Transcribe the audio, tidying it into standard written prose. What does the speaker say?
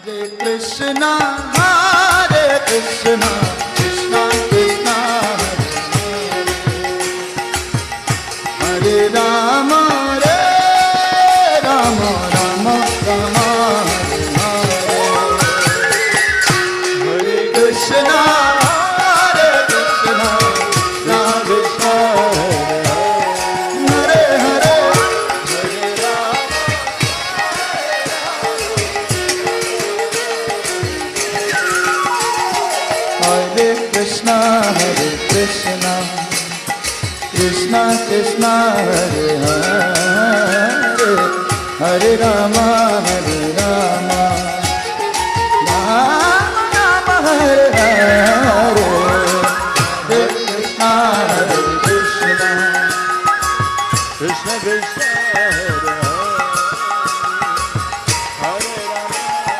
Krishna, Hare Krishna, Krishna Krishna, Hare Rama, Rama Rama, Hare Krishna, Hare Krishna, Krishna Krishna, Hare Hare, Hare Rama, Hare Krishna, Krishna Krishna, Hare Hare, Hare Rama, Hare Rama.